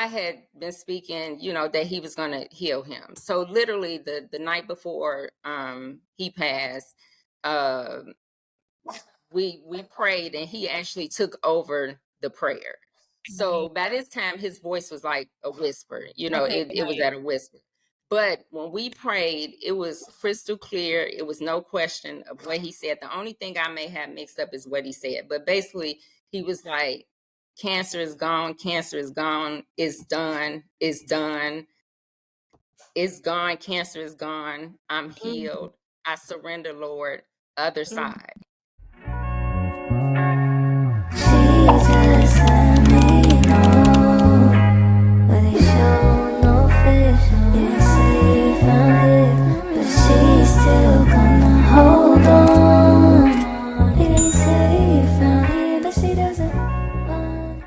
I had been speaking, that he was going to heal him. So literally the night before he passed, uh, we prayed, and he actually took over the prayer. So by this time, his voice was like a whisper. Okay, it was at a whisper. But when we prayed, it was crystal clear. It was no question of what he said. The only thing I may have mixed up is what he said. But basically, he was like, cancer is gone. Cancer is gone. It's done. It's done. It's gone. Cancer is gone. I'm healed. I surrender, Lord. Other side. Jesus let me know, but he showed no vision. Didn't say he found it, but she's still gonna hold on. He didn't say he found it, but she doesn't want.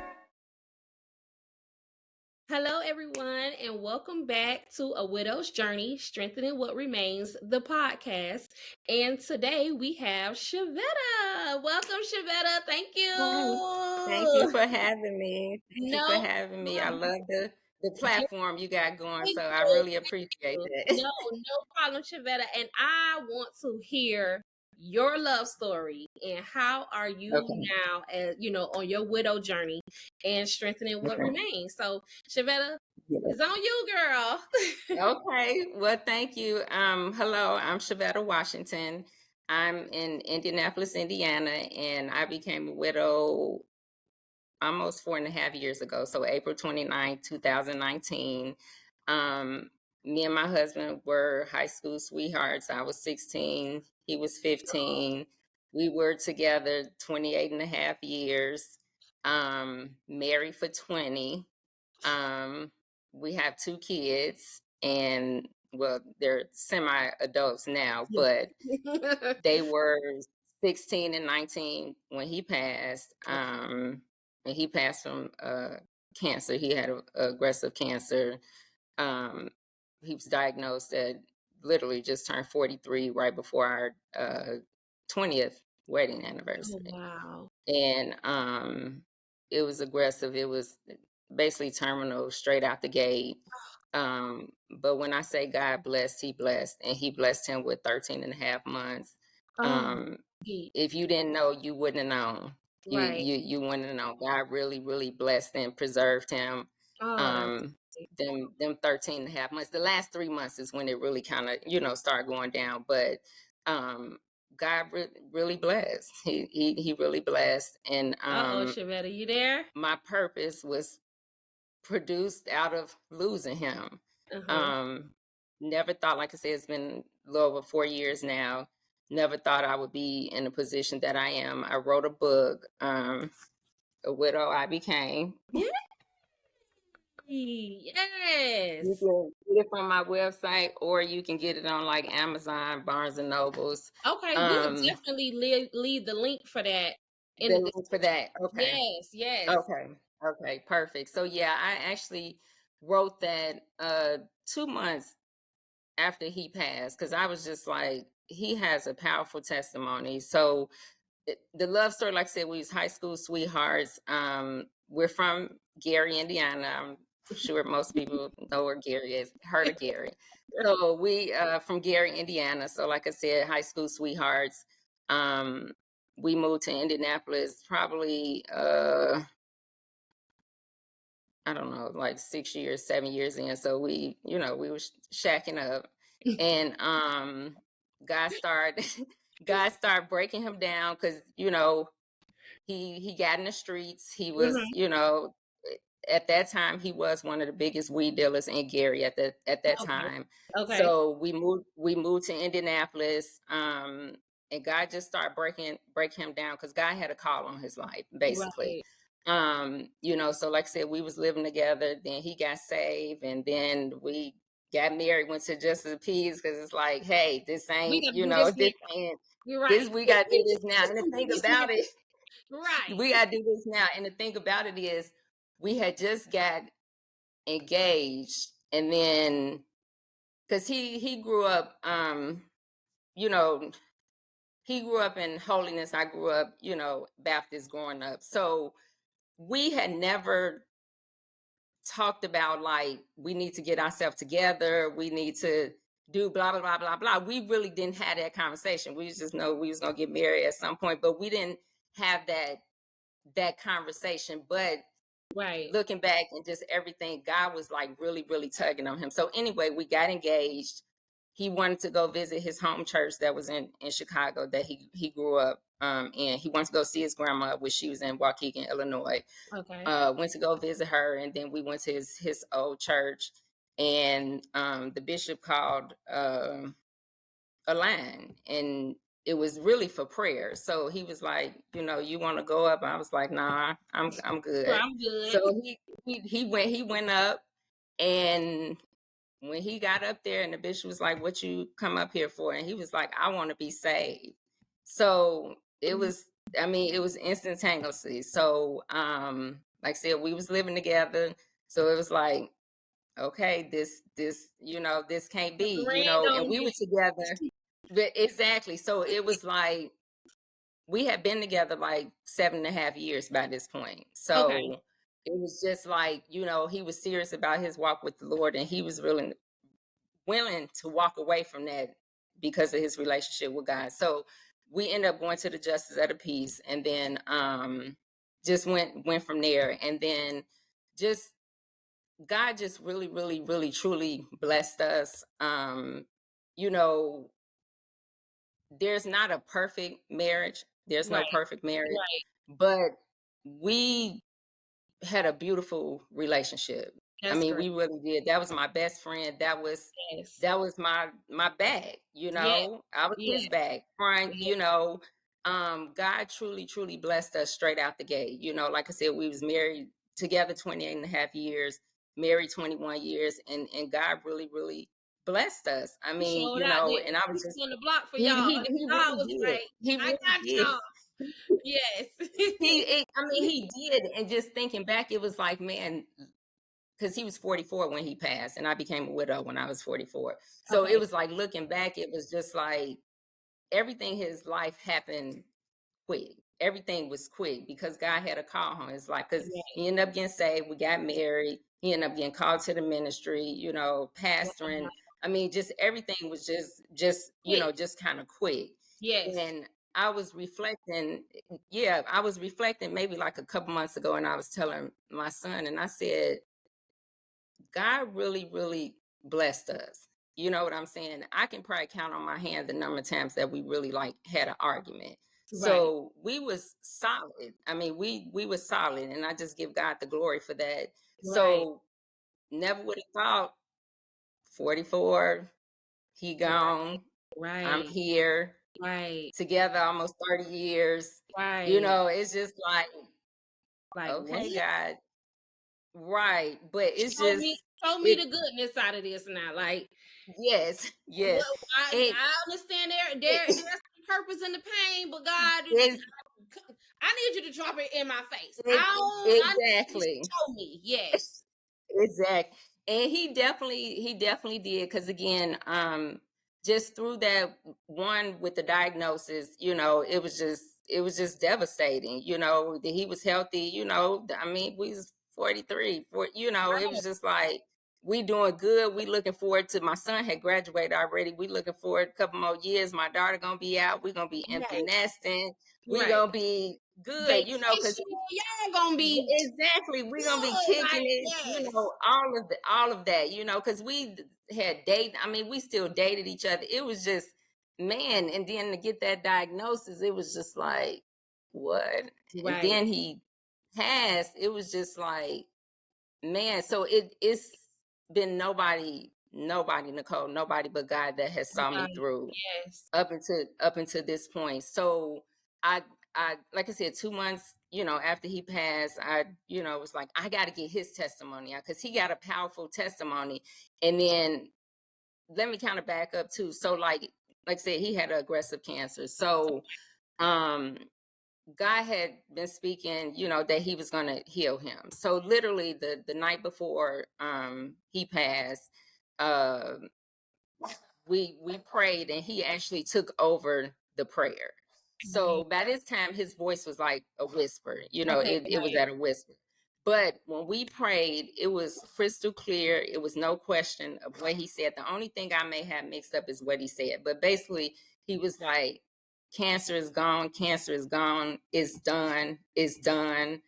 Hello, everyone, and welcome back to A Widow's Journey, Strengthening What Remains, the podcast. And today we have Shevetta. Welcome, Shevetta. Thank you. Thank you for having me. Thank you for No having me. I love the Thank platform you got going, so I you. really appreciate that. No problem, Shevetta. And I want to hear your love story and how are you Okay. now, as on your widow journey and strengthening what Okay. remains. So, Shevetta, Yeah. it's on you, girl. Okay. Well, thank you. Hello, I'm Shevetta Washington. I'm in Indianapolis, Indiana, and I became a widow almost 4.5 years ago. So April 29th, 2019. Me and my husband were high school sweethearts. I was 16, he was 15. We were together 28 and a half years, married for 20. We have 2 kids, and well, they're semi-adults now, but they were 16 and 19 when he passed. And he passed from cancer. He had aggressive cancer. Um, he was diagnosed at literally just turned 43 right before our 20th wedding Oh, anniversary. wow. And it was aggressive. It was basically terminal straight out the gate. But when I say God blessed, he blessed, and he blessed him with 13 and a half months. Oh, If you didn't know, you wouldn't have known. right. You wouldn't have known. God really, really blessed and preserved him. Oh, that's Them 13 and a half months. The last 3 months is when it really kind of, started going down. But God really blessed. He really blessed. And Shevetta, you there? my purpose was produced out of losing him. Uh-huh. Um, Never thought, like I said, it's been a little over 4 years now. Never thought I would be in the position that I am. I wrote a book, A Widow I Became. Yes. You can get it from my website, or you can get it on like Amazon, Barnes and Nobles. Okay, we'll definitely leave the link for that in The the link for description. that. Okay. Yes. Okay, perfect. So yeah, I actually wrote that 2 months after he passed, because I was just like, he has a powerful testimony. So the love story, like I said, we was high school sweethearts. We're from Gary, Indiana. I'm sure most people know where Gary is, heard of Gary. So we from Gary, Indiana. So like I said, high school sweethearts. Um, we moved to Indianapolis probably I don't know, like 6 years, 7 years in. So we were shacking up, and God started God started breaking him down, because he got in the streets. He was, Mhm. at that time he was one of the biggest weed dealers in Gary at that Okay. time. Okay. So we moved to Indianapolis, and God just started breaking him down, because God had a call on his life, basically. Right. So like I said, we was living together, then he got saved, and then we got married, went to Justice of Peace, because it's like, hey, this We ain't, gotta do this this now. ain't You're this, right. we gotta do this now. And the Do thing this now. about it, Right. we gotta do this now. And the thing about it is, we had just got engaged, and then because he grew up, you know, he grew up in holiness. I grew up, Baptist growing up. So we had never talked about like we need to get ourselves together, we need to do blah blah blah blah blah. We really didn't have that conversation. We just know we was gonna get married at some point, but we didn't have that conversation. But Right. looking back and just everything, God was like really, really tugging on him. So anyway, we got engaged. He wanted to go visit his home church that was in Chicago that he grew up in. He wanted to go see his grandma, which she was in Waukegan, Illinois. Okay. Went to go visit her, and then we went to his old church, and the bishop called a line, and it was really for prayer. So he was like, you want to go up? I was like, nah, I'm good. I'm good. So he went up, and when he got up there, and the bishop was like, what you come up here for? And he was like, I want to be saved. So it was, it was instantaneously. So like I said, we was living together. So it was like, okay, this can't be, and we were together. But exactly. So it was like we had been together like 7.5 years by this point. So it was just like, he was serious about his walk with the Lord, and he was really willing to walk away from that because of his relationship with God. So we ended up going to the justice of the peace, and then just went from there. And then just God just really, really, really, truly blessed us. There's not a perfect marriage. There's no perfect marriage, but we had a beautiful relationship. That's we great. really did. That was my best friend. That was my bag, I was his bag, front, God truly, truly blessed us straight out the gate. Like I said, we was married together 28.5 years, married 21 years, and God really, really blessed us. And I was just on the block for he y'all. really was did. like, He I really got did. y'all. Yes. He did. And just thinking back, it was like, man, because he was 44 when he passed, and I became a widow when I was 44. So it was like, looking back, it was just like everything his life happened quick. Everything was quick because God had a call on his life, because he ended up getting saved. We got married. He ended up getting called to the ministry, pastoring. Just everything was just kind of quick. Yes. And I was reflecting maybe like a couple months ago, and I was telling my son, and I said, God really, really blessed us. You know what I'm saying? I can probably count on my hand the number of times that we really like had an argument. So we was solid. We was solid, and I just give God the glory for that. So never would have thought 44, he gone. I'm here. Together almost 30 years. It's just like okay, what? God. Right. But it's show me the goodness out of this now. Like, yes. I understand there's some purpose in the pain, but God, I need you to drop it in my face. Exactly. Show me. Yes. Exactly. And he definitely did, because again, just through that one with the diagnosis, it was just devastating. That he was healthy, we was 43, it was just like, we doing good. We looking forward to, my son had graduated already. We looking forward a couple more years. My daughter gonna be out. We gonna be empty nesting. We gonna be good, because y'all gonna be exactly. We gonna be kicking it, all of that, because we had dated. We still dated each other. It was just, man, and then to get that diagnosis, it was just like, what? And then he passed. It was just like, man. So it's been nobody, Nicole, nobody but God that has saw me through up until this point. So I like I said, 2 months, after he passed, I was like, I got to get his testimony out, because he got a powerful testimony. And then let me kind of back up too. So like I said, he had aggressive cancer. So God had been speaking, that he was going to heal him. So literally the night before he passed, we prayed, and he actually took over the prayer. So by this time, his voice was like a whisper, it was at a whisper. But when we prayed, it was crystal clear. It was no question of what he said. The only thing I may have mixed up is what he said. But basically, he was like, cancer is gone, cancer is gone, it's done, it's done,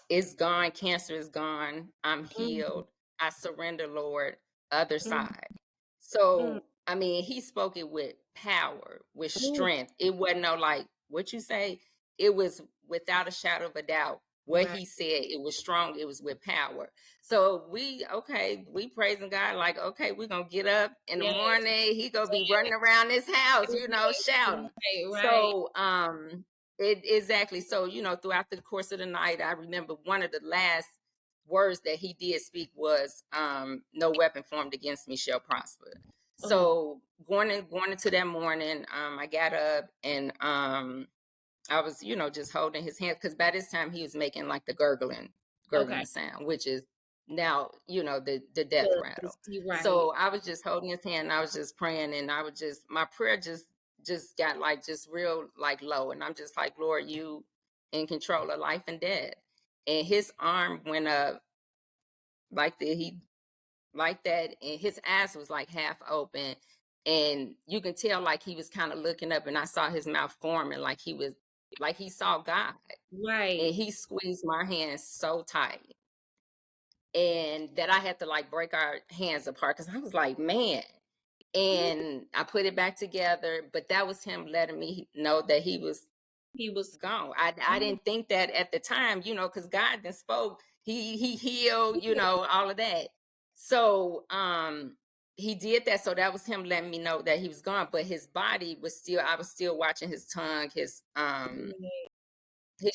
it's gone, cancer is gone, I'm Mm, healed, I surrender, Lord, other mm, side. mm, So, I mean, he spoke it with power, with mm. strength. It wasn't no like what you say, it was without a shadow of a doubt. What Right. he said, it was strong, it was with power. So we praising God, like, okay, we're gonna get up in the Yes. morning, he gonna be running around this house, shouting. Right. Right. So it exactly. So, throughout the course of the night, I remember one of the last words that he did speak was, no weapon formed against me shall prosper. Oh, So going into that morning, I got up and I was, just holding his hand because by this time he was making like the okay. gurgling sound, which is now, the death rattle. You right. So I was just holding his hand and I was just praying and my prayer just got like just real like low. And I'm just like, Lord, you in control of life and death. And his arm went up like that and his eyes was like half open and you can tell like he was kind of looking up and I saw his mouth forming like he saw God Right. and he squeezed my hand so tight and that I had to like break our hands apart because I was like, man. And I put it back together, but that was him letting me know that he was He was. gone. I didn't think that at the time, because God then spoke. He healed, all of that. So he did that. So that was him letting me know that he was gone. But his body was still, I was still watching his tongue, his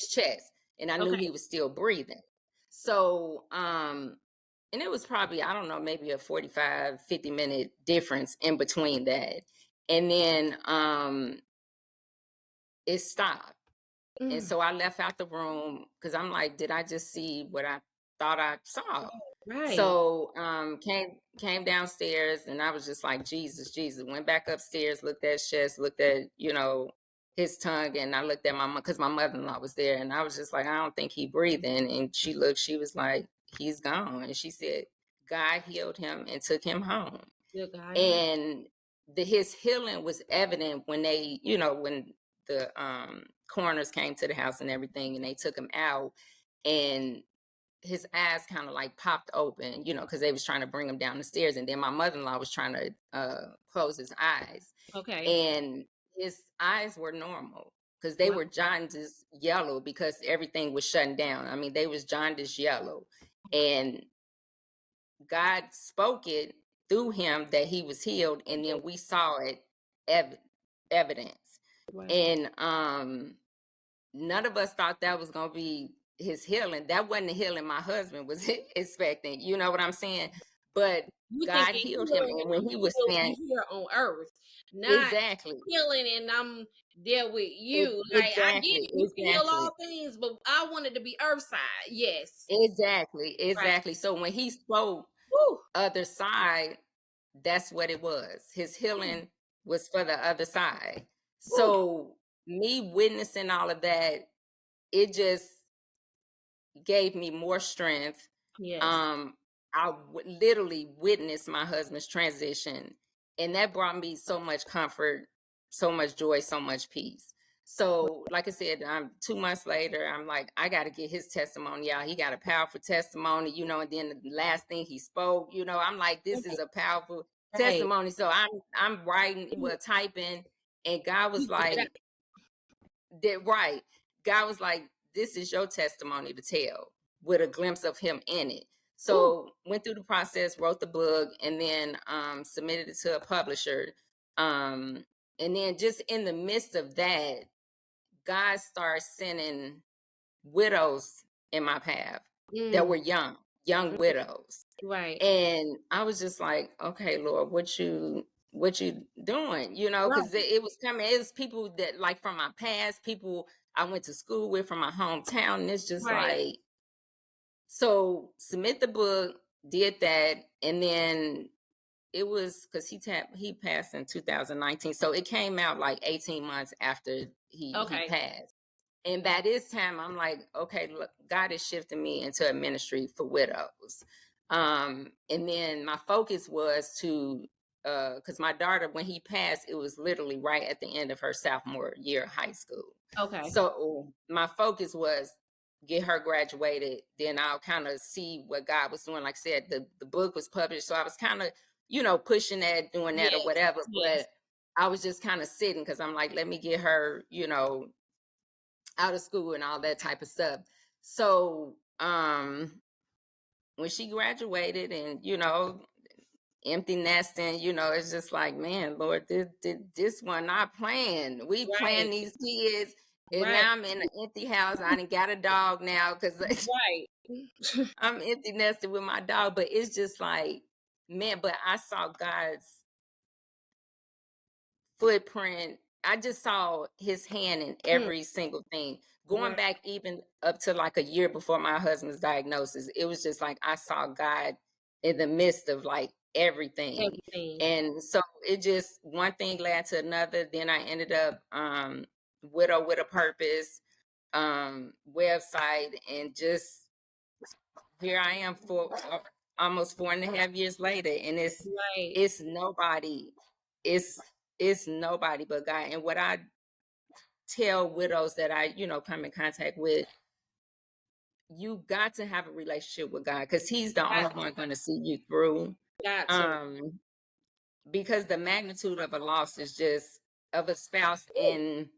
chest, and I knew Okay. he was still breathing. So and it was probably, I don't know, maybe a 45, 50-minute difference in between that. And then it stopped. And Mm, so I left out the room because I'm like, did I just see what I thought I saw? right. So came downstairs and I was just like, Jesus, Jesus. Went back upstairs, looked at his chest, looked at, his tongue, and I looked at my mom because my mother-in-law was there, and I was just like, I don't think he breathing. And she looked, she was like, he's gone. And she said, God healed him and took him home. Good God. Yeah. And his healing was evident when they, when the coroners came to the house and everything, and they took him out, and his eyes kind of like popped open, because they was trying to bring him down the stairs, and then my mother-in-law was trying to close his eyes, Okay. and his eyes were normal because they Wow. were jaundice yellow because everything was shutting down. I mean, they was jaundice yellow, and God spoke it through him that he was healed, and then we saw it evidence. Wow. And none of us thought that was gonna be his healing. That wasn't the healing my husband was expecting. You know what I'm saying? But You God thinking healed him, healing and is when he was will saying be here on earth, not exactly, healing and I'm there with you. Like I get exactly, it, you can heal exactly, all things, but I wanted to be earth side. Yes. exactly, Right. exactly. So when he spoke Woo. other side, that's what it was. His Mm, healing was for the other side. woo. So me witnessing all of that, it just gave me more strength. Yes. um literally witnessed my husband's transition, and that brought me so much comfort, so much joy, so much peace. So like I said, 2 months later, I'm like, I got to get his testimony out. He got a powerful testimony, and then the last thing he spoke, I'm like, this is Right. a powerful Right. testimony. So I'm writing, Mm, well, typing, and God was you get it like, that right. God was like, this is your testimony to tell, with a glimpse of him in it. out. Woo. So went through the process, wrote the book, and then submitted it to a publisher. Um, and then just in the midst of that, God started sending widows in my path that Mm, were young mm, widows. right. And I was just like, okay, Lord, what you doing? Because Right. it was coming. It was people that like from my past, people I went to school with from my hometown. And it's just Right. like, so submit the book, did that, and then it was because he passed in 2019. So it came out like 18 months after he Okay. passed. And by this time, I'm like, okay, look, God is shifting me into a ministry for widows. And then my focus was to, because my daughter, when he passed, it was literally right at the end of her sophomore year of high school. Okay. So my focus was get her graduated. Then I'll kind of see what God was doing. Like I said, the book was published. So I was kind of, pushing that, doing that or whatever. Yes. But I was just kind of sitting because I'm like, let me get her, out of school and all that type of stuff. So when she graduated and empty nesting, it's just like, man, Lord, this one not playing. We playing these kids, and Right. now I'm in an empty house. I done got a dog now because Right. I'm empty nested with my dog. But it's just like, man, but I saw God's footprint. I just saw his hand in every single thing. Going Right. back even up to like a year before my husband's diagnosis, it was just like I saw God in the midst of like everything. Everything. And so it just one thing led to another. Then I ended up Widow with a Purpose website, and just here I am for almost 4.5 years later, and Right. it's nobody, it's nobody but God. And what I tell widows that I come in contact with, you got to have a relationship with God, because he's the only one going to see you through. Got to. Because the magnitude of a loss is just of a spouse, and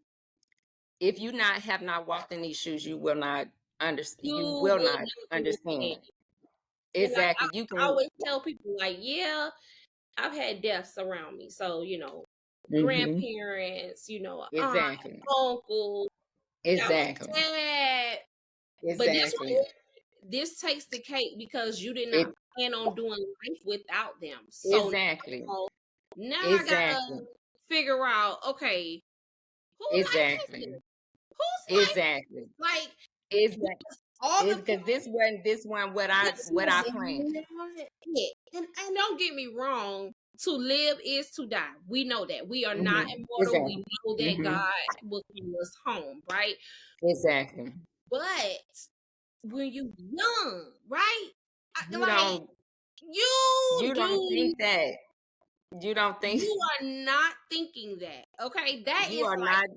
if you have not walked in these shoes, you will not understand. You will not understand. Exactly. Like, You I can. always tell people, like, yeah, I've had deaths around me. So, Mhm. grandparents, aunt, Exactly. uncle, Exactly. dad. But Exactly. this takes the cake because you did not plan on doing life without them. So Exactly. now I gotta Exactly. figure out, okay, who life is Exactly. it? Whose life? Exactly. Like, Exactly. all the Because this one what I planned. it. And don't get me wrong, to live is to die. We know that. We are not Mhm. immortal. We Exactly. know that Mhm. God will bring us home, right? Exactly. But when you young, right? You Like, don't you think that. You don't think you are not thinking that. Okay, that you is are like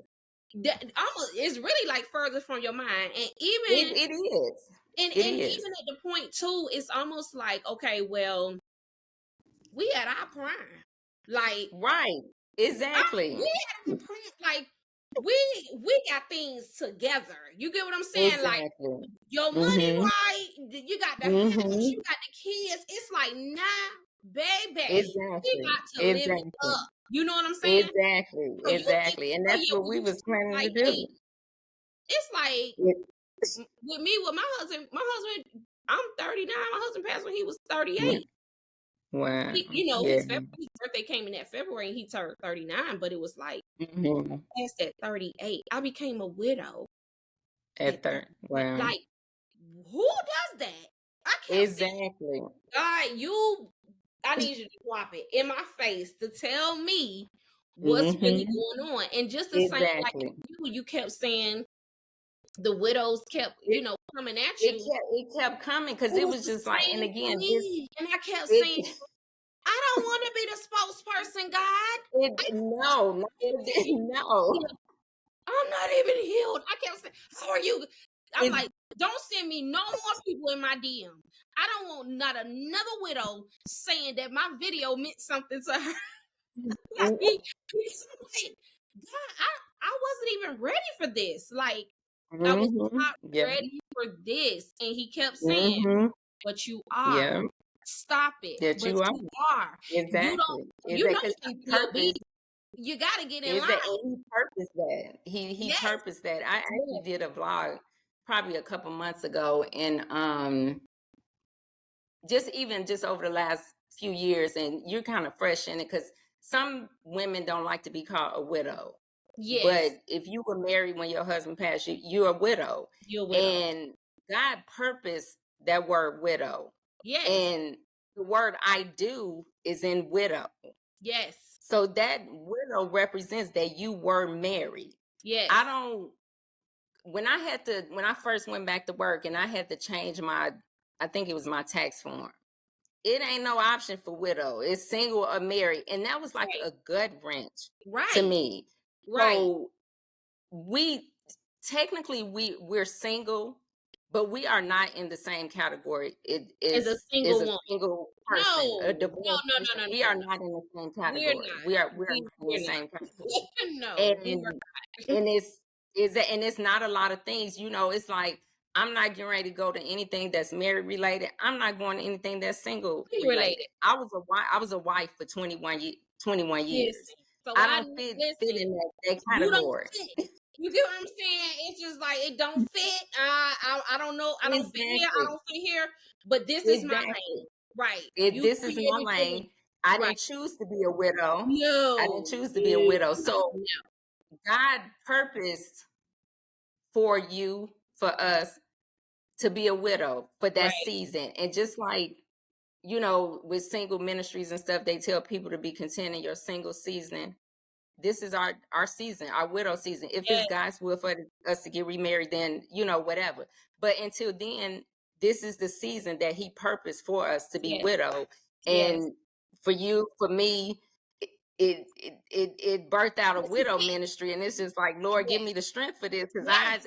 not. almost, it's really like further from your mind. And even It is. and It even is. at the point too, it's almost like, okay, well, we at our prime. Like, Right. Exactly. we at our prime. Like, we got things together. You get what I'm saying? Like, Exactly. your money Mhm. right, you got the house, Mhm. you got the kids. It's like, nah, baby, we Exactly. got to live it Exactly. up. You know what I'm saying? Exactly. So you think, Exactly. And oh that's yeah, what when we you was planning to like do. 8, it's like It- with me, with my husband, I'm 39. My husband passed when he was 38. Wow. Yeah. His birthday came in that February and he turned 39, but it was like, Mhm. past that 38, I became a widow At at third. 38. Wow. Like, who does that? I kept saying, Exactly. God, I need you to drop it in my face to tell me what's really Mhm. going on. And just the same, like Exactly. you kept saying the widows kept, It coming at it you. kept it kept coming, because It it was was the just like, and same for again, me. And I kept saying, it I don't want to be the spokesperson, God. no, no. I'm not even healed. I kept saying, how are you? I'm It, like, don't send me no more people in my DM. I don't want not another widow saying that my video meant something to her. Like, like, God, I wasn't even ready for this. Like, I was mhm. not Yeah. ready for this. And he kept saying, Mhm. but you are. Yeah. Stop it. That But you are. you are. You don't, Exactly. you know, Exactly. Because you got he to be purposed. obedient. You got to get in Is line. that, and he purposed that. He Yes. purposed that. I actually Yes. did a vlog probably a couple months ago, and just over the last few years, and you're kind of fresh in it, because some women don't like to be called a widow. Yes. But if you were married when your husband passed, you're a widow. You're a widow. And God purposed that word widow. Yes. And the word I do is in widow. Yes. So that widow represents that you were married. Yes. I don't when I first went back to work and I had to change I think it was my tax form. It ain't no option for widow. It's single or married. And that was like Right. a gut wrench to Right. me. Right. So we're single, but we are not in the same category. It As a is single a woman. single person, a No. No, divorced no, person. no, no, We no, are no. not in the same We're category. not. We're not in the We're same not. category. No, we were And it's not a lot of things, it's like I'm not getting ready to go to anything that's married related. I'm not going to anything that's single related. related. I was a wife for 21 Yes. years. So I I don't fit listen. in that You don't category. fit. You get what I'm saying? It's just like it don't fit. I don't know. I don't fit here. I Exactly. don't fit here. But this is my lane. Exactly. Right. You This is my created your lane. lane. I Right. didn't choose to be a widow. I didn't No. choose to be a widow. No. So God purposed for us to be a widow for that Right. season. And just like, with single ministries and stuff, they tell people to be content in your single season. This is our season, our widow season. If it's Yes. God's will for us to get remarried, then whatever. But until then, this is the season that He purposed for us to be Yes. widow. Yes. And for me, it birthed out a widow ministry, and it's just like, Lord, give Yes. me the strength for this, because Yes.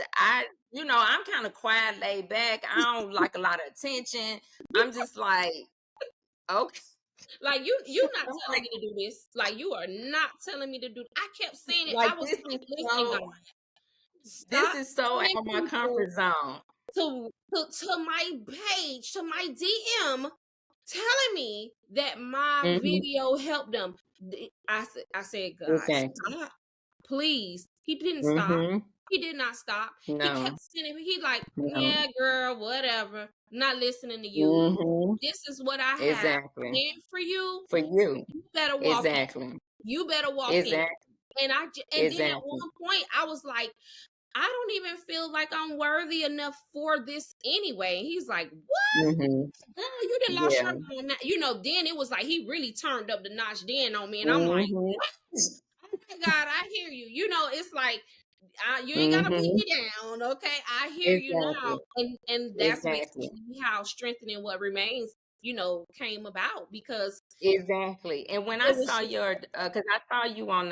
I'm kind of quiet, laid back. I don't like a lot of attention. I'm just like, okay. Like you're not I'm telling like, me to do this. Like you are not telling me to do. I kept saying it. I like was this like, is listen, so God, this stop is so out sending of my people comfort zone. to my page, to my DM, telling me that my Mhm. video helped them. I said, God, Exactly. stop, please. He didn't stop. Mhm. He did not stop. He kept No. sending me. He like, No. yeah, girl, whatever. Not listening to you. Mhm. This is what I have Exactly. planned for you. For you. You better walk in. Exactly. You better walk in. Exactly. And then at Exactly. one point I was like, I don't even feel like I'm worthy enough for this anyway. He's like, what? Mhm. Girl, you didn't lost Yeah. your mind. Then it was like he really turned up the notch then on me. And I'm like, Mhm. oh my God, I hear you. It's like you ain't gotta beat Mhm. me down, okay? I hear you now. Exactly. And that's Exactly. basically how strengthening what remains, came about because Exactly. And when I it was saw just because I saw you on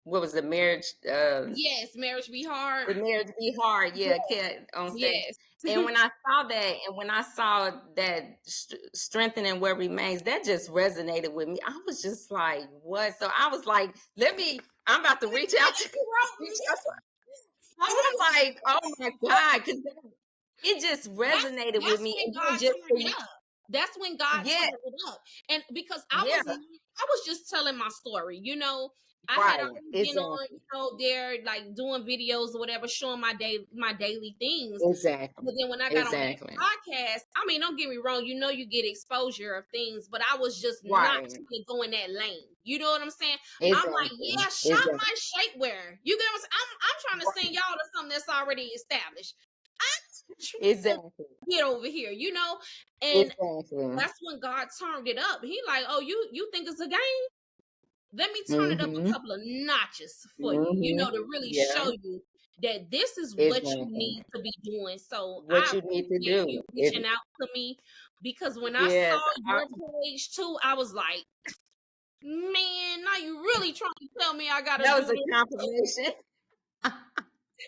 what was yes, marriage be hard. the marriage be hard, yeah, on stage. Yes. And when I saw that, and when I saw that strengthening what remains, that just resonated with me. I was just like, what? So I was like, I'm about to reach out to. I was like, oh my God, because it just resonated with That's me. when And then God just turned it up. That's when God yeah, turned it up. And because yeah, I was just telling my story, I had right, already been on, exactly, there like doing videos or whatever, showing my daily things. exactly, But then when I got on that exactly, podcast, I mean, don't get me wrong, you get exposure of things, but I was just not right, trying to go in that lane. You know what I'm saying? I'm like, exactly, yeah, shop exactly, my shapewear. You get what I'm saying? I'm trying to send y'all to something that's already established. I'm trying to exactly, get over here, and exactly. that's when God turned it up. He like, oh, you think it's a game? Let me turn it up a Mm-hmm. couple of notches for you, Mm-hmm. to really Yeah, show you that this is what you exactly. need to be doing. So What I you need to appreciate you do. reaching out to me because when I Yes, saw your page too, I was like, man, now you really trying to tell me I gotta that do was a this? confirmation.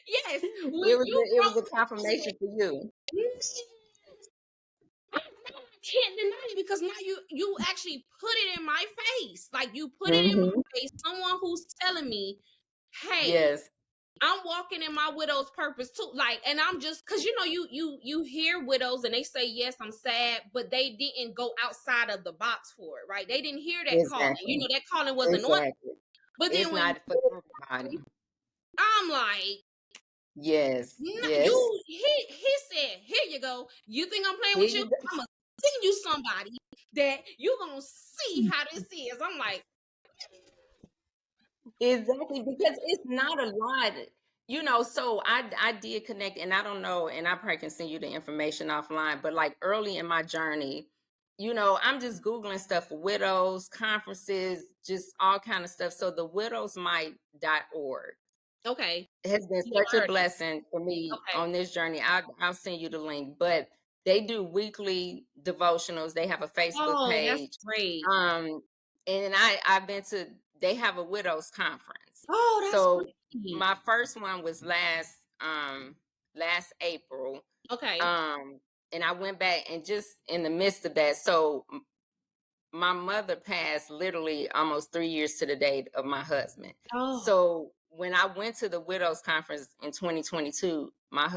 Yes, when It was you it was a wrote confirmation for you. it, I can't deny it because now you actually put it in my face. Like you put it in Mm-hmm. my face. Someone who's telling me, hey, Yes, I'm walking in my widow's purpose too. Like, and I'm just because you hear widows and they say, yes, I'm sad, but they didn't go outside of the box for it, right? They didn't hear that calling. exactly, That calling wasn't on. exactly. But It's then when not for everybody. I'm like, Yes, yes. he said, here you go. You think I'm playing Here with you? you go. I'm gonna send you somebody that you gonna see how this is. I'm like, Exactly, because it's not a lot. So I did connect, and I don't know, and I probably can send you the information offline, but like early in my journey, I'm just Googling stuff for widows, conferences, just all kind of stuff. So the widowsmight.org. Okay. It has been Yeah, such I a heard it. blessing for me Okay. on this journey. I'll send you the link, but they do weekly devotionals. They have a Facebook Oh, that's page. great. Um, and I've been to, they have a widows conference. Oh, that's So great. my first one was last April. Okay. Um, and I went back, and just in the midst of that, so my mother passed literally almost 3 years to the date of my husband. Oh, So when I went to the widows conference in 2022, my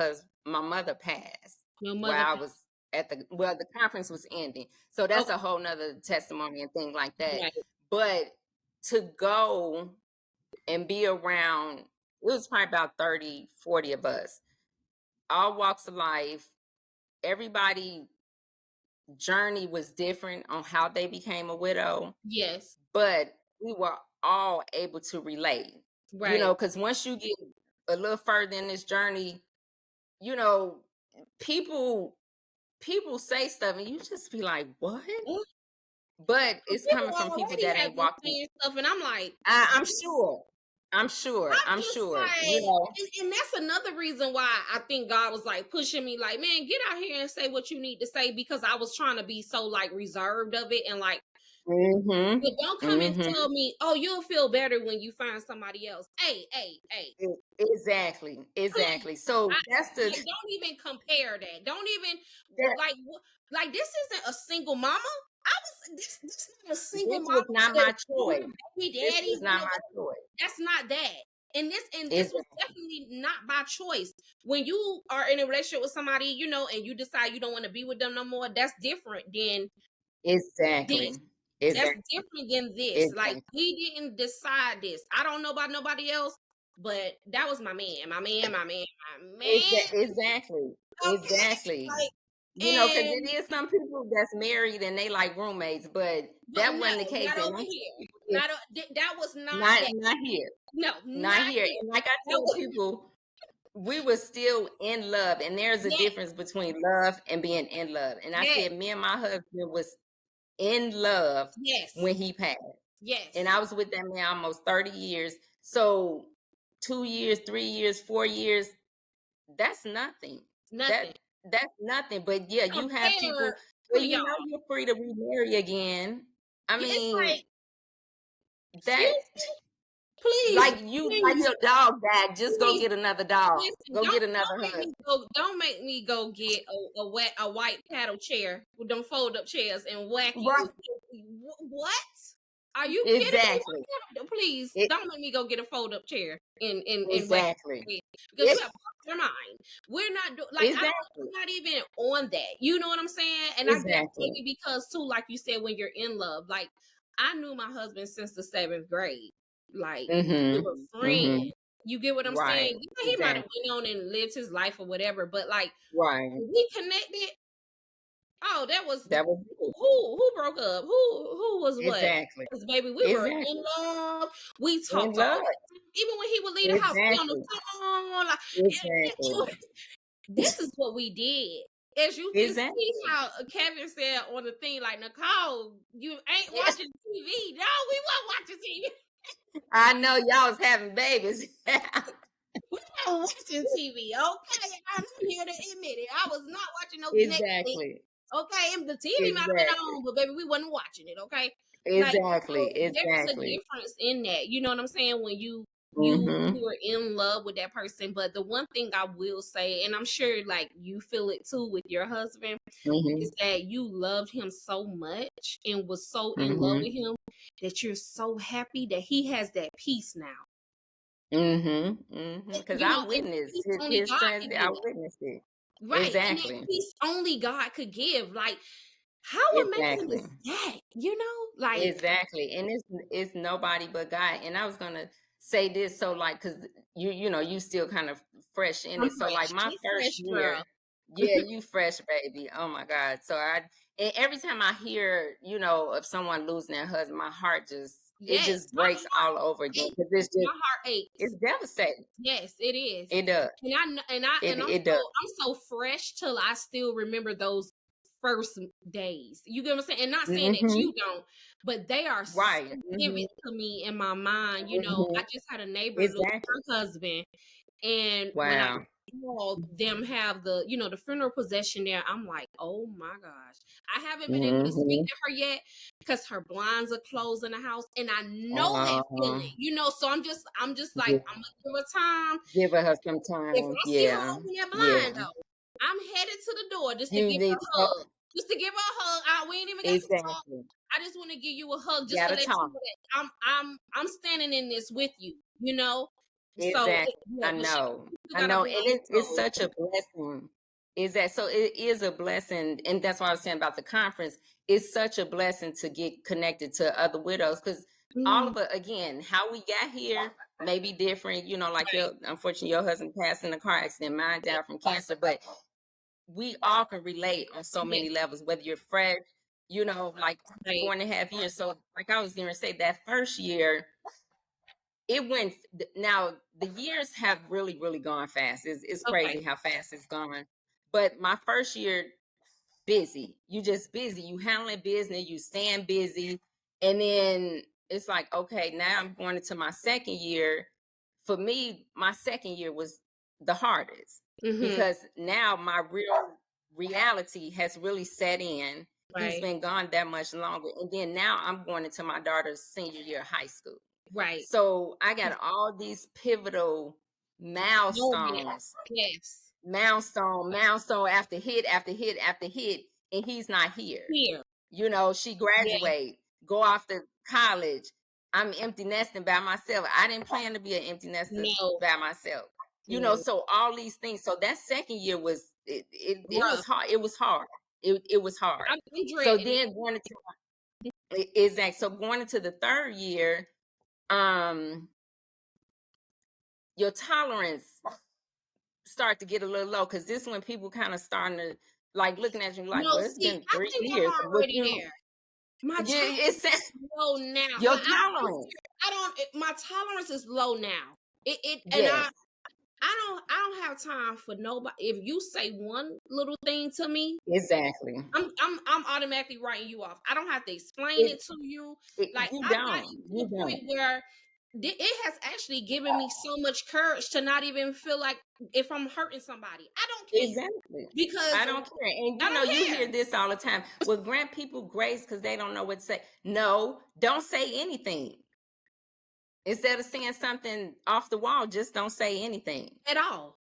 mother passed your while mother. I was the conference was ending. So that's Okay. a whole nother testimony and thing like that. Right. But to go and be around, it was probably about 30, 40 of us, all walks of life. Everybody journey was different on how they became a widow, Yes. but we were all able to relate, Right. because once you get a little further in this journey, you know, people say stuff and you just be like, what? Mm. But it's People coming from people already that have ain't been walking. saying stuff, and I'm like, I'm sure. I'm sure. I'm I'm just sure. like, and that's another reason why I think God was like pushing me, like, man, get out here and say what you need to say, because I was trying to be so like reserved of it, and like, Mm-hmm. but don't come and Mm-hmm. tell me, oh, you'll feel better when you find somebody else. Hey, Exactly. please. Exactly. So I, that's like, don't even compare that. Don't even that like like this isn't a single mama. I was this not a single this mama was not with my a choice. baby This daddy. was not my choice. That's not that. And this was Exactly. definitely not by choice. When you are in a relationship with somebody, and you decide you don't want to be with them no more, that's different than this. Exactly. That's Exactly. different than this. Like, Exactly. we didn't decide this. I don't know about nobody else, but that was my man, my man, my man, my man. Exactly. Okay. Exactly. Like, Because and it is some people that's married and they like roommates, but but that no, wasn't the case. not And over I here. tell people, it's That was not not that. not here. No, Not not here. here. And like I That tell was, people, we were still in love. And there's a yes, difference between love and being in love. And I yes, said, me and my husband was in love yes, when he passed. And yes. I was with that man almost 30 years. So 2 years, 3 years, 4 years, that's nothing. Nothing. That's nothing. But yeah, you have people, Compared well, to y'all. you're free to remarry again. I Yeah, it's mean, like, excuse that me, please, like you like please, your dog died, just go please. get another dog. Listen, Go get don't another make me husband. go get a white paddle chair with them fold up chairs and whack you. Right. What? Are you kidding Exactly. me? Please It, don't make me go get a fold up chair and whack exactly. you, because you It's have lost your mind. We're not like, exactly. I'm not even on that. You know what I'm saying? And I guess Exactly. maybe because too, like you said, when you're in love, like, I knew my husband since the 7th grade. Like, we were Mm-hmm. friends. Mm-hmm. You get what I'm saying? Right. Yeah, he might have Exactly. went on and lived his life or whatever, but like, Right. we connected. Oh, that was That was it. who broke up? Who was what? Exactly. Because baby, we were in Exactly. love. We In talked all love. the time. Even when he would leave the house, we on the Exactly. phone. Like, Exactly. this is what we did. As you can see Exactly. how Kevin said on the thing, like, Nicole, you ain't Yes. watching TV. No, we weren't watching TV. I know y'all was having babies. We weren't watching TV. Okay, I'm here to admit it. I was not watching no Netflix. Exactly. Okay, and the TV might have been Exactly. on, but baby, we wasn't watching it. Okay, like, Exactly. so there's a Exactly. difference in that. You know what I'm saying? When Mm-hmm. you are in love with that person. But the one thing I will say, and I'm sure like you feel it too with your husband, Mm-hmm. is that you loved him so much and was so in love Mm-hmm. with him that you're so happy that he has that peace now. Mm-hmm. Mm-hmm. Because You know, I and witnessed peace only his God trans. could I give. witnessed it. Right. And that Exactly. peace only God could give. Like, how amazing Exactly. is that? You know? Like, Exactly. And it's nobody but God. And I was gonna say this, so like, because you still kind of fresh in I'm it. So like fresh. my She's first fresh, girl. year, yeah, you fresh, baby. Oh my God. So and every time I hear, of someone losing their husband, my heart it Yes, just breaks all over again. aches. Because it's My just heart aches. it's devastating. Yes, it is. It does. And It does. I'm so fresh till I still remember those first days. You get what I'm saying? And not saying that you don't, but they are so Right. vivid to me in my mind. I just had a neighbor lose Exactly. her husband, and when I Wow. saw them have the the funeral procession there, I'm like, oh my gosh. I haven't been able to speak Mm-hmm. to her yet because her blinds are closed in the house, and I know that Uh-huh. feeling. So I'm just like, Yeah. I'm gonna give her time. Give her some If time. I see her Yeah. open that Yeah. blind though, I'm headed to the door just to You give her need a hug. Just to give her a hug. We ain't even got to talk. exactly. I just want to give you a hug just to Gotta let you talk. know that I'm standing in this with you. So Exactly. yeah, I but she know. still I got a know. And blind it's soul. such a blessing. Is that so? It is a blessing. And that's what I was saying about the conference. It's such a blessing to get connected to other widows because all Mm, of it, again, how we got here may be different. Like right. unfortunately, your husband passed in a car accident, mine died from cancer, but we all can relate on so Yeah. many levels, whether you're fresh, like Right. 4.5 years. So, like I was going to say, that first year, it went. Now the years have really, really gone fast. It's Okay. crazy how fast it's gone. But my first year, busy. You just busy. You handling business. You staying busy, and then it's like, okay, now I'm going into my second year. For me, my second year was the hardest Mm-hmm. because now my real reality has really set in. He's Right. been gone that much longer, and then now I'm going into my daughter's senior year of high school. Right. So I got all these pivotal Moment. milestones, Yes. milestone after hit after hit after hit, and he's not here. Here. She Yeah. graduate, go off to college. I'm empty nesting by myself. I didn't plan to be an empty nester No. by myself. No. So all these things. So that second year was it was Rough. hard. It was hard. It was hard. I'm So dreading it. then exactly. So going into the third year, your tolerance start to get a little low because this when people kind of starting to like looking at you like, No, well, it's see, been I 3 years. think I'm Would already you? there. My Yeah, tolerance it's is low now. your Like tolerance. my tolerance is low now. And Yes, I don't have time for nobody. If you say one little thing to me, exactly. I'm automatically writing you off. I don't have to explain It, it to you. it Like you I've gotten don't. to You the point don't. where it has actually given me so much courage to not even feel like if I'm hurting somebody, I don't care Exactly. because I don't care. And I don't you care. hear this all the time. Well, grant people grace because they don't know what to say. No, don't say anything. Instead of saying something off the wall, just don't say anything. At all.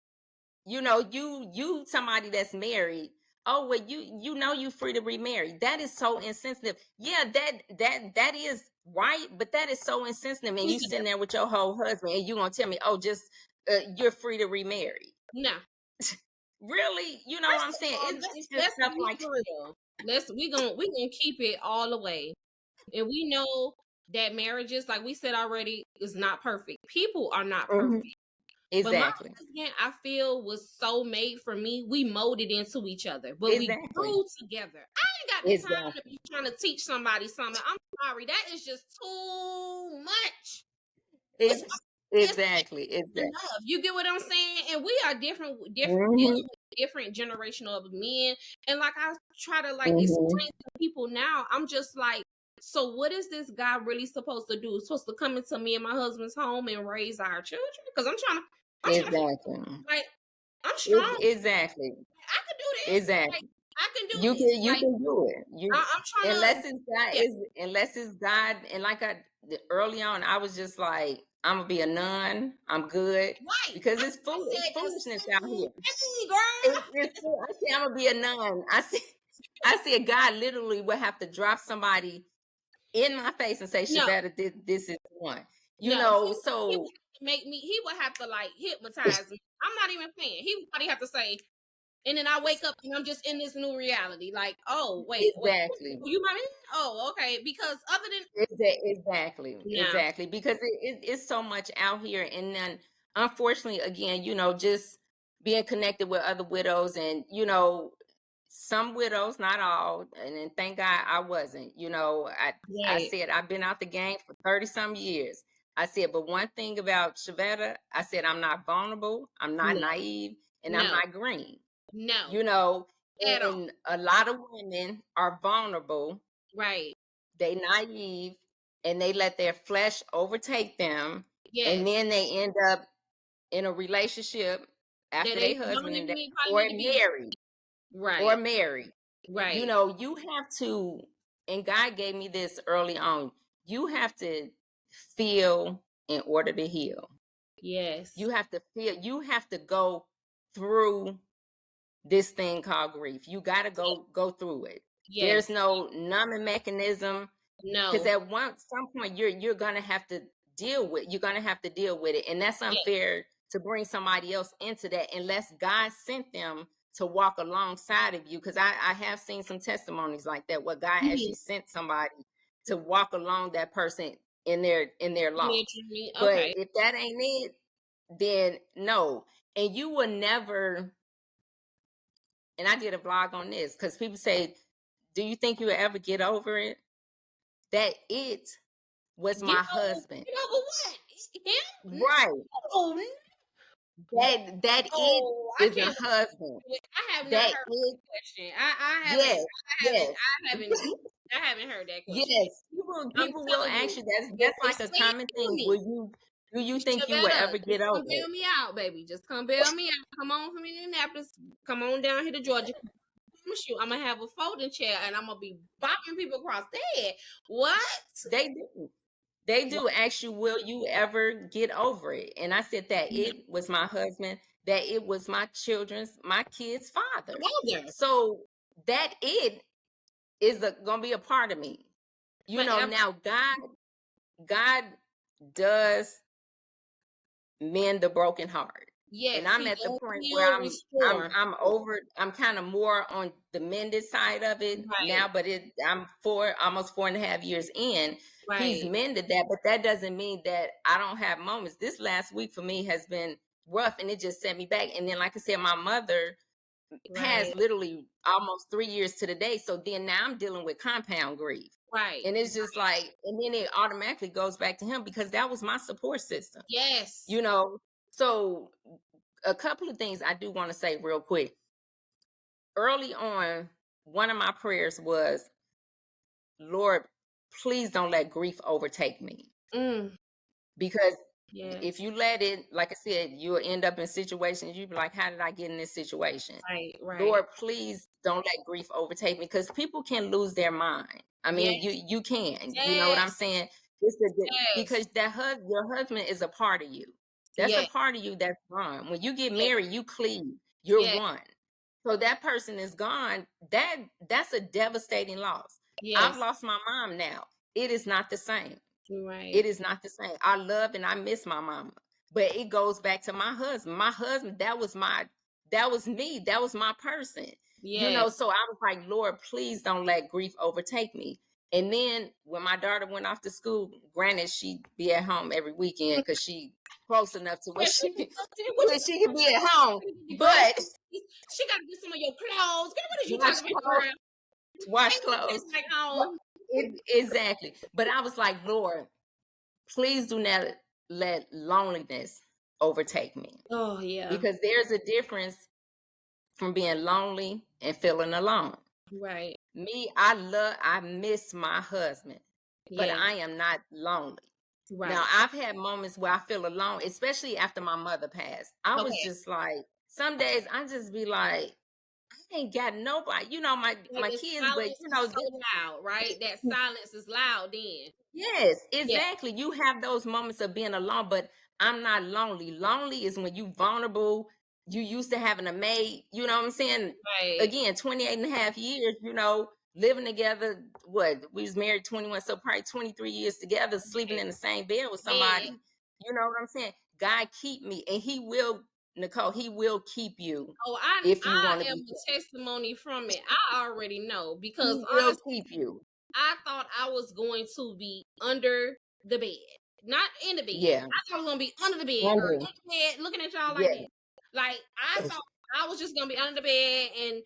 You somebody that's married. Oh, well, you free to remarry. That is so insensitive. Yeah, that is right, but that is so insensitive. And you sitting there with your whole husband, and you gonna tell me, oh, just you're free to remarry. No. Really? You know what I'm saying? It's just Let's stuff be like for real. We gonna keep it all the way. And we know that marriages, like we said already, is not perfect. People are not Mhm. perfect. But my Exactly. husband, I feel, was so made for me. We molded into each other, but we Exactly. grew together. I ain't got the time to Exactly. be trying to teach somebody something. I'm sorry, that is just too much. It's It's it's exactly. Exactly. enough. You get what I'm saying? And we are different dealing Hmm. with different generational of men. And like I try to Hmm. explain to people now, I'm just like, so what is this guy really supposed to do? Supposed to come into me and my husband's home and raise our children? Because I'm trying to Exactly. like I'm strong. Exactly. I can do this. Like Exactly. I can do You this. can Like do it. I'm trying to yeah, Unless it's God, and like early on, I was just like, I'm gonna be a nun. I'm good right. because I it's said the foolishness out here. same thing, girl. I say I'm gonna be a nun. I see God literally will have to drop somebody in my face and say, No, Shevetta, this is the one. no. He would So have to make me. He would have to hypnotize me. I'm not even playing. He would probably have to say, and then I wake up and I'm just in this new reality. Like, oh wait, exactly. you my man? Oh, okay. Because other than no, Exactly. Because it's so much out here. And then, unfortunately, again, just being connected with other widows and, some widows, not all. And then thank God I wasn't. I right, said, I've been out the game for 30 some years. I said, but one thing about Shevetta, I said, I'm not vulnerable, I'm not no, naive, and I'm no, not green. no. You know, At all. And a lot of women are vulnerable, Right. they naive, and they let their flesh overtake them, and Yes. then they end up in a relationship That after they their don't husband and even they, probably or need to be. married, or Right. married. You Right. know, you have to, and God gave me this early on, you have to feel in order to heal. Yes. You have to feel, you have to go through this thing called grief. You got to go through it. There's Yes. no numbing mechanism, because No. at some point you're gonna have to deal with, it, and that's Yes. unfair to bring somebody else into that unless God sent them to walk alongside of you. Because I have seen some testimonies like that where God Mhm. actually sent somebody to walk along that person in their loss. Literally. But Okay. if that ain't it, then no. And you will never, and I did a vlog on this because people say, do you think you will ever get over it? That it was Get my over. husband. Get over what? Him? Right. No. That it No. I is a can't. husband. I have not That heard it, that question. I haven't. yes, I haven't. yes, I haven't. I haven't heard that question. yes. People I'm people will telling ask you, you, if that's they like a say it common to thing. me, Do you think you will Shevetta, ever get just come over bail it? me out, baby. Just come bail me out. Come on from Indianapolis. Come on down here to Georgia. I promise you, I'm gonna have a folding chair and I'm gonna be bopping people across the head. What? They do. They do ask you, will you ever get over it? And I said that it was my husband, that it was my kids' father. Mother. So that it is gonna be a part of me. You know, Forever. now God does mend the broken heart. And Yes, I'm he at the does point where heal, restore. I'm over, I'm kind of more on the mended side of it now, Right. but I'm almost 4.5 years in. He's Right. mended that, but that doesn't mean that I don't have moments. This last week for me has been rough, and it just set me back. And then, like I said, my mother Right. passed literally almost 3 years to the day. So then now I'm dealing with compound grief. Right. And it's just like, and then it automatically goes back to him because that was my support system, Yes. you know? So a couple of things I do want to say real quick. Early on, one of my prayers was, Lord, please don't let grief overtake me. Mm. Because Yes. if you let it, like I said, you'll end up in situations, you'll be like, how did I get in this situation? Right. Right. Lord, please don't let grief overtake me, because people can lose their mind. I mean, Yes. you can, you know what I'm Yes. saying? Yes. Because your husband is a part of you. That's a Yes. part of you that's gone. When you get Yes. married, you cleave. You're Yes. one. So that person is gone. That's a devastating loss. I've Yes. lost my mom now. It is not the same. Right. It is not the same. I love and I miss my mama, but it goes back to my husband. My husband, that was me. That was my person. You know, Yes. so I was like, Lord, please don't let grief overtake me. And then when my daughter went off to school, granted she'd be at home every weekend because she close enough to where Yes. What you she could be at home. girl? But She got to get some of your clothes. Girl, what is you wash talking about, clothes, girl? wash Ain't no place clothes. like home. Exactly. But I was like, Lord, please do not let loneliness overtake me, Oh yeah. because there's a difference from being lonely and feeling alone. Right. Me, I miss my husband, but Yes. I am not lonely. Now, Right. I've had moments where I feel alone, especially after my mother passed. I was Okay. just like, some days I just be like, I ain't got nobody, Like my the kids, but silence is so loud, right? That silence is loud then. yes, Yeah. exactly. You have those moments of being alone, but I'm not lonely. Lonely is when you vulnerable. You used to having a maid, you know what I'm saying? Right. Again, 28 and a half years, living together. What? We was married 21, so probably 23 years together, sleeping in the same bed with somebody. Yeah. You know what I'm saying? God keep me, and he will, Nicole, he will keep you Oh, if you I want to am be a testimony from it. I already know he because will honestly, keep you. I thought I was going to be under the bed, not in the bed. Yeah. I thought I was gonna be under the bed or in Wonder. the bed, looking at y'all like Yeah. that. Like I thought I was just gonna be under the bed and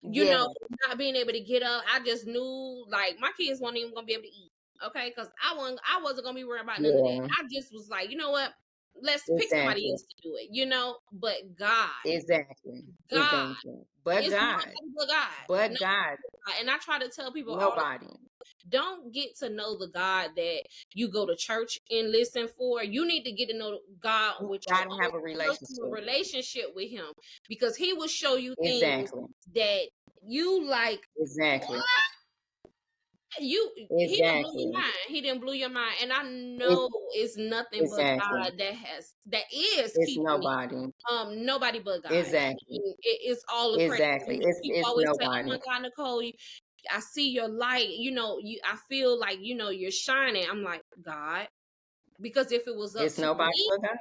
Yeah. not being able to get up. I just knew like my kids weren't even gonna be able to eat. Okay, because I wasn't gonna be worried about none of that. Yeah. I just was like, you know what? Let's pick somebody Exactly. else to do it, But God, Exactly. God, Exactly. But It's God. nobody but God. But No, God. and I try to tell people all the Nobody. don't get to know the God that you go to church and listen for. You need to get to know God You with your gotta own have a personal relationship. relationship with Him, because He will show you things Exactly. that you like. Exactly. He didn't blow your Exactly. mind. He didn't blow your mind, and I It, know it's nothing but exactly. God that is It's keeping me. nobody. Nobody but God. Exactly. It's all the praise. Exactly. People It's always say, "Oh nobody. my God, Nicole, I see your light. I feel like you're shining." I'm like, God, because if it was up It's to nobody me, but God.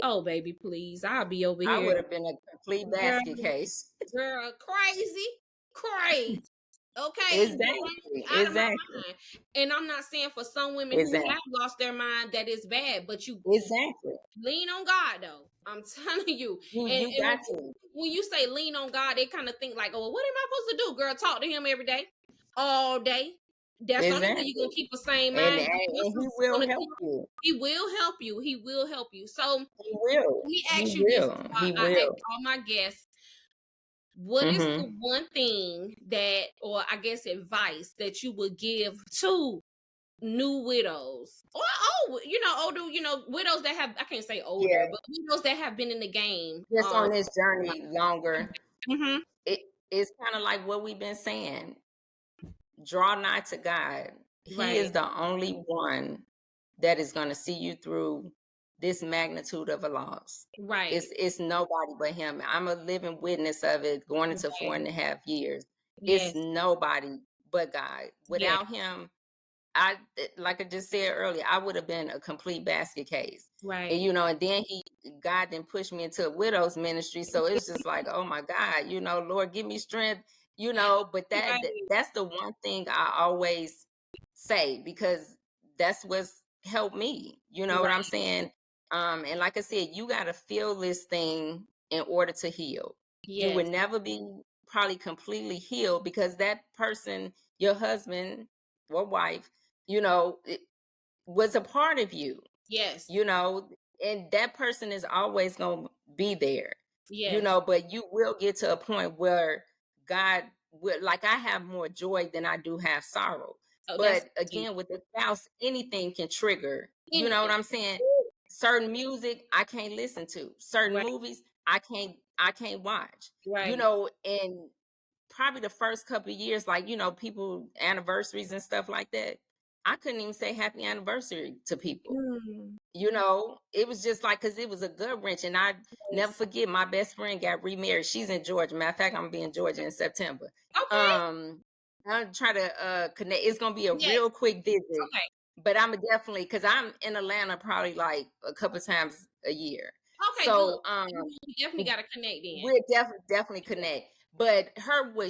oh baby, please, I'll be over I here, would have been a complete girl, basket case. girl, crazy. Okay, Exactly. out of my Exactly. mind. And I'm not saying for some women who Exactly. have lost their mind that is bad, but you Exactly. lean on God though. I'm telling you. And, You and got to. when you say lean on God, they kind of think like, oh, well, what am I supposed to do, girl? Talk to Him every day, all day. That's the only way you're Exactly. gonna keep the same And mind. and he will help you. He will help you. He will help you. So let He will. me He ask you this. will. He I ask will. all my guests, what is the Mm-hmm. one thing that, or I guess advice that you would give to new widows, or older, widows that have, I can't say older, Yeah. but widows that have been in the game. Just on this journey longer. Mhm. It's kind of like what we've been saying. Draw nigh to God. He Right, is the only one that is going to see you through this magnitude of a loss. right, It's nobody but him. I'm a living witness of it going into right. 4.5 years. It's Yes, nobody but God. yes, Without him, like I just said earlier, I would have been a complete basket case. And right, and then God then pushed me into a widow's ministry. So it's just like, oh my God, Lord, give me strength, but right. that's the one thing I always say, because that's what's helped me. You know what I'm Right. saying? And like I said, you gotta feel this thing in order to heal. You would Yes, never be probably completely healed, because that person, your husband or wife, it was a part of you, yes, you know, and that person is always going to be there, yes. but you will get to a point where God will, like, I have more joy than I do have sorrow. Oh, that's But again, with the spouse, anything can trigger, you know what anything. I'm saying? Certain music I can't listen to, certain Right, movies I can't watch, right. and probably the first couple of years, like, people anniversaries and stuff like that, I couldn't even say happy anniversary to people. Mm, It was just like, because it was a gut wrench. And I never yes. forget, my best friend got remarried. She's in Georgia. Matter of fact, I'm gonna be in Georgia in September. Okay. Um, I'll try to connect. It's gonna be a Yes. real quick visit, Okay. but I'm definitely, because I'm in Atlanta probably like a couple times a year. Okay. Good. So We definitely got to connect then. we'll definitely connect. But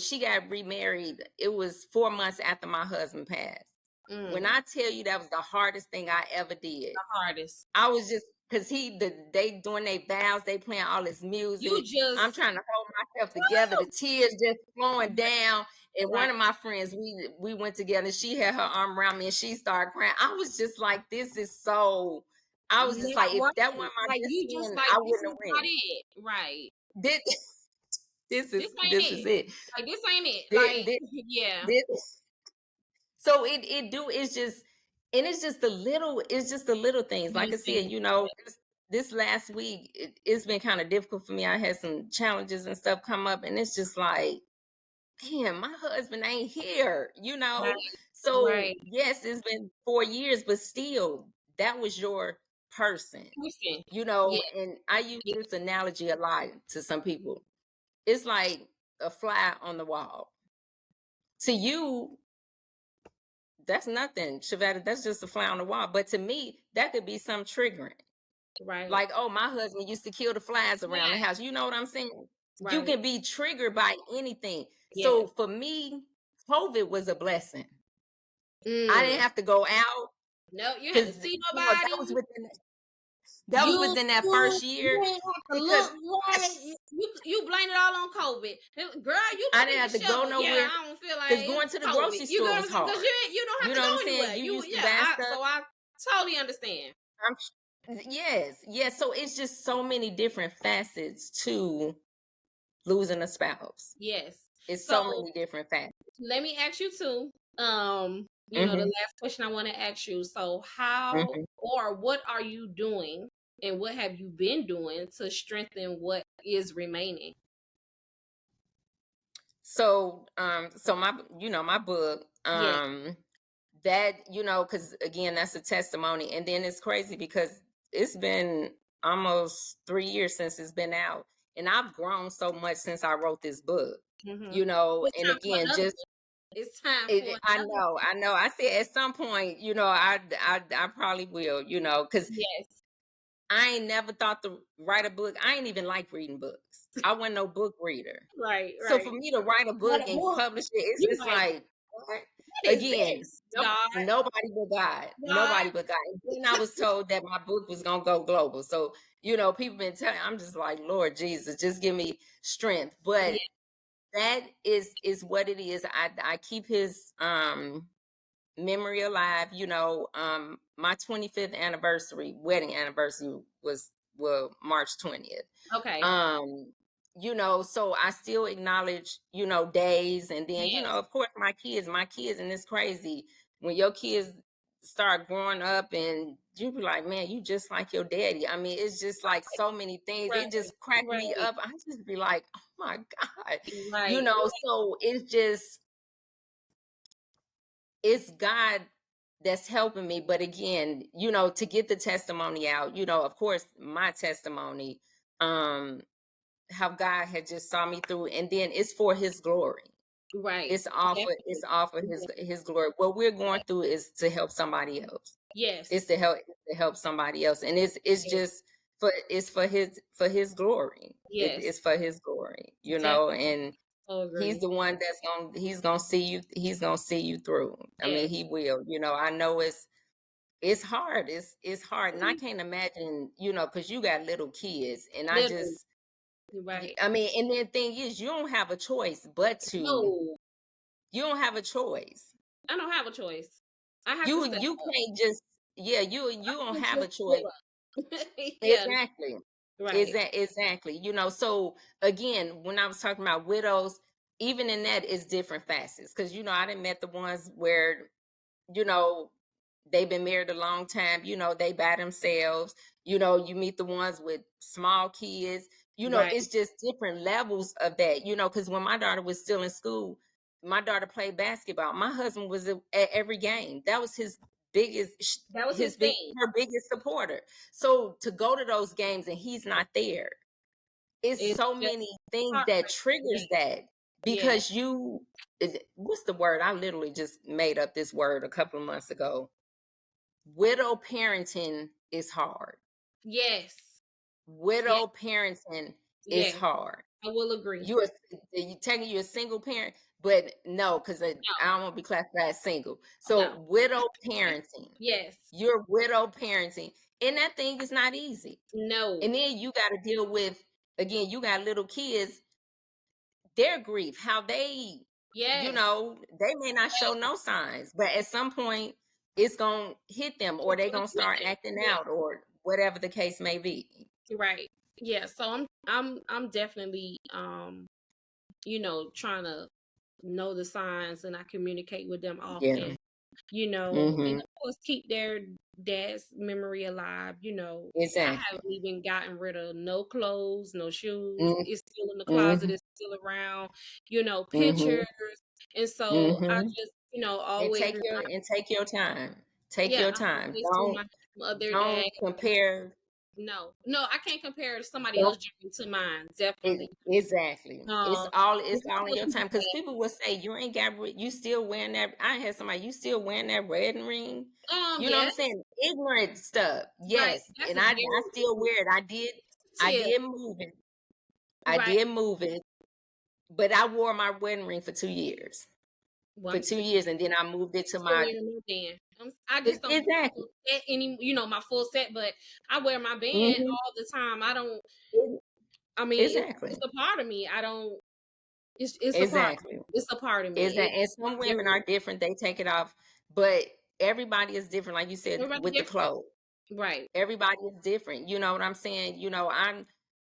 she got remarried, it was 4 months after my husband passed. When Mm, I tell you that was the hardest thing I ever did, the hardest. I was just, because they doing their vows, they playing all this You music. I'm just trying to hold myself together, the tears just flowing down. And right. one of my friends, we went together. She had her arm around me and she started crying. I was just like, this is so. I was just Not like, if that right. wasn't my Like best you just friend, like I this wouldn't is have not went. it. Right. This, this This is ain't this is it. it. Like this ain't it. This, Like this, yeah. this. So it's just, and it's just the little things. Like I said, Listen. this last week, it's been kind of difficult for me. I had some challenges and stuff come up, and it's just like, damn, my husband ain't here. Right. So Right. yes, it's been 4 years, but still, that was your person, Listen. and I use Yeah. this analogy a lot to some people. It's like a fly on the wall. To you, that's nothing, Shevetta. That's just a fly on the wall. But to me, that could be some triggering. Right. Like, oh, my husband used to kill the flies around the Yeah. house. You know what I'm saying? You Right. can be triggered by anything. Yes. So for me, COVID was a blessing. I Mm. didn't have to go out, No, you had to because see that nobody. was within You that first you year, ain't have to because look right. You blame it all on COVID. Girl, you I look didn't at have the to go shovel. Yeah, nowhere. I don't feel like Because it's going to the COVID. grocery You know store what was I'm saying? Because hard. you don't have You to know what go I'm saying? anywhere. You You used to yeah. buy stuff. So I totally understand. Yes, yes. So it's just so many different facets to losing a spouse. Yes. It's So so many different factors. let me ask you too. The Hmm. last question I want to ask you. So how Hmm. or what are you doing and what have you been doing to strengthen what is remaining? So, so my, my book, Yes. that, because again, that's a testimony. And then it's crazy because it's been almost 3 years since it's been out. And I've grown so much since I wrote this book, Mm-hmm. It's and time for again, another just, one. It's time for I another know, one. I know. I said at some point, I probably will, because Yes. I ain't never thought to write a book. I ain't even like reading books. I wasn't no book reader. Right, So for right. me to write a But book and book, publish it, it's you just like, like, what? what is Again, this, God? nobody but God. God? Nobody but God. And then I was told that my book was gonna go global. So, people been telling, I'm just like, Lord Jesus, just give me strength. But Yeah. that is what it is. I keep his memory alive. My 25th anniversary, wedding anniversary was, well, March 20th. Okay. um so I still acknowledge, days. And then, Yes. of course, my kids, and it's crazy when your kids start growing up and you be like, man, you just like your daddy. I mean, it's just like so many things, Right. it just cracked me Right. up. I just be like, oh my God. Right. So it's God that's helping me. But again, to get the testimony out, of course, my testimony, um how God had just saw me through, and then it's for his glory. Right. It's all for his glory. What we're going through is to help somebody else. It's Yes. to help somebody else. And it's Yes. just for his glory. Yes. It's for his glory, Definitely. and So he's agree. the one he's gonna see you through. I mean, Yes. he will. I know it's hard. It's hard. And I can't imagine, because you got little kids, and Literally. Right. I mean, and the thing is, you don't have a choice No, you don't have a choice. I don't have a choice. I have to You step you up. can't just, yeah, you I don't can't have a just pull choice. up. Yeah. Exactly. Right. Exactly. So again, when I was talking about widows, even in that is different facets. Because I didn't met the ones where, you know, they've been married a long time, they by themselves, you meet the ones with small kids, Right. it's just different levels of that, because when my daughter was still in school, my daughter played basketball. My husband was at every game. That was his biggest, That was his thing. her biggest supporter. So to go to those games and he's not there, it's It's so just many things that heartbreaking. triggers that, Yeah. because what's the word? I literally just made up this word a couple of months ago. Widow parenting is hard. Yes. Yes. Widow parenting is Yes. hard. I will agree. You taking you a single parent, but no, because I No. don't want to be classified as single. No. So widow parenting, Yes. you're widow parenting, and that thing is not easy. No. And then you got to deal with, again, you got little kids, their grief, how Yes. they may not show no signs, but at some point it's gonna hit them, or It's they gonna gonna hit start them. acting Yeah. out, or whatever the case may be. Right. Yeah. So I'm definitely trying to know the signs, and I communicate with them Yeah. often, and Mm-hmm. of course keep their dad's memory alive. I Exactly. haven't even gotten rid of no clothes, no shoes. Mm-hmm. It's still in the closet, Mm-hmm. it's still around, Mm-hmm. pictures. And so I Mm-hmm. just, And always remind, take your time. Take yeah, your I time. always remind them of their dad. Don't compare. No, no, I can't compare somebody Don't else's journey to mine. Definitely. exactly. It's Um, all but it's what all in else your would you time. Because say? people will say you ain't got you still wearing that. I had somebody, you still wearing that wedding ring. You know what I'm Yes, saying? Ignorant stuff. right. Yes. That's And a I very still wear it. I tip, did move it. I right? did move it. But I wore my wedding ring for 2 years. Well, For I'm 2 years. And then I moved it to still my wearing my band. I just don't have my exactly. full set any, my full set, but I wear my band Hmm. all the time. I don't. I mean, it's Exactly. a part of me. I don't. It's a part. Exactly. It's a part of Is that, me. and some It's women are different, they take it off, but everybody is different, like you said, everybody with the different, clothes. right? Everybody is different, you know what I'm saying?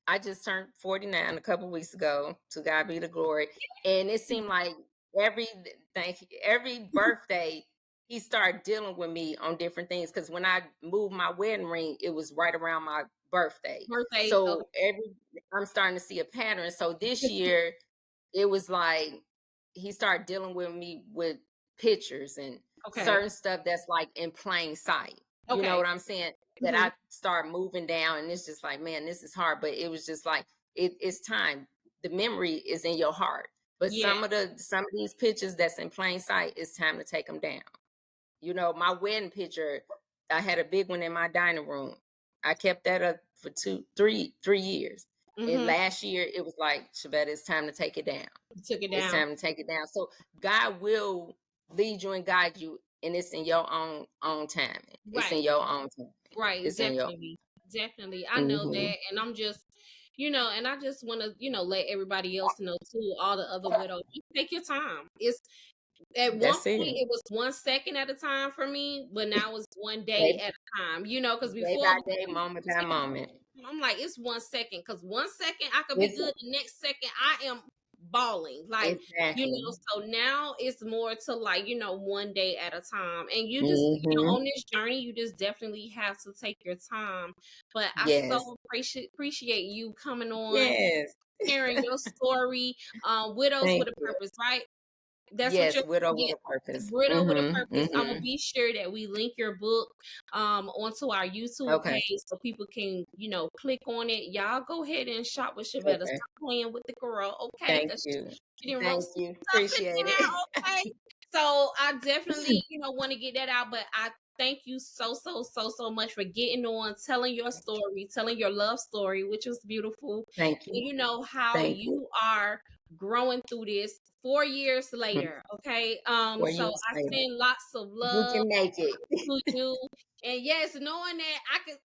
I just turned 49 a couple weeks ago. To God be the glory. And it seemed like every thank you, every birthday he started dealing with me on different things. Because when I moved my wedding ring, it was right around my birthday. Birthday. So I'm starting to see a pattern. So this year it was like he started dealing with me with pictures and Okay. certain stuff that's like in plain sight. You know Okay. what I'm saying? That Mhm. I start moving down, and it's just like, man, this is hard. But it was just like it's time. The memory is in your heart. But Yeah. some of these pictures that's in plain sight, it's time to take them down. You know, my wedding picture, I had a big one in my dining room. I kept that up for 3 years. And Mhm. last year it was like, Shevetta, it's time to take it down. You took it It's down. time to take it down. So God will lead you and guide you, and it's in your own timing. It's in Right. your own timing. Right. It's in your Definitely. Definitely. I know hmm that. And I'm just, and I just want to, let everybody else know too, all the other widows, you take your time. It's at one That's point it. it was 1 second at a time for me, but now it's one day Day, at a time, because day before by day, moment by moment. I'm like, it's 1 second, because 1 second I could be It's good, the next second I am bawling. Like, exactly. so now it's more to like, one day at a time. And you just, hmm on this journey, you just definitely have to take your time. But I Yes. so appreciate you coming on, Yes. sharing your story. Widows Thank with a you. Purpose, right? That's what Yes, you're widow with yeah, a purpose. Widow with a Purpose. I'm gonna Hmm. be sure that we link your book onto our YouTube Okay. page so people can, click on it. Y'all go ahead and shop with Shevetta. Okay. Stop playing with the girl, okay? Thank Because you. she didn't wrote Thank some you. stuff in Appreciate there, it. okay? So I definitely, want to get that out. But I thank you so much for getting on, telling your story, telling your love story, which was beautiful. Thank And you. how Thank you. you are growing through this 4 years Mhm. later. Okay. 4 So years I later. send lots of You love can make it. to you. And yes, knowing that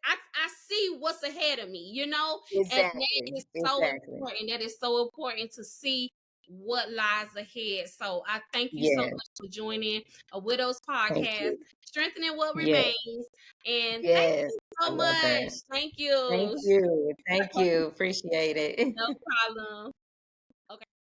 I see what's ahead of me, and that Exactly. is so Exactly. important. That is so important to see what lies ahead. So I thank you so Yes. much for joining a Widow's Thank podcast, you. strengthening what Yes. remains. And thank Yes. you I so love much. that. Thank Thank you. you. Thank you. Appreciate it. No problem.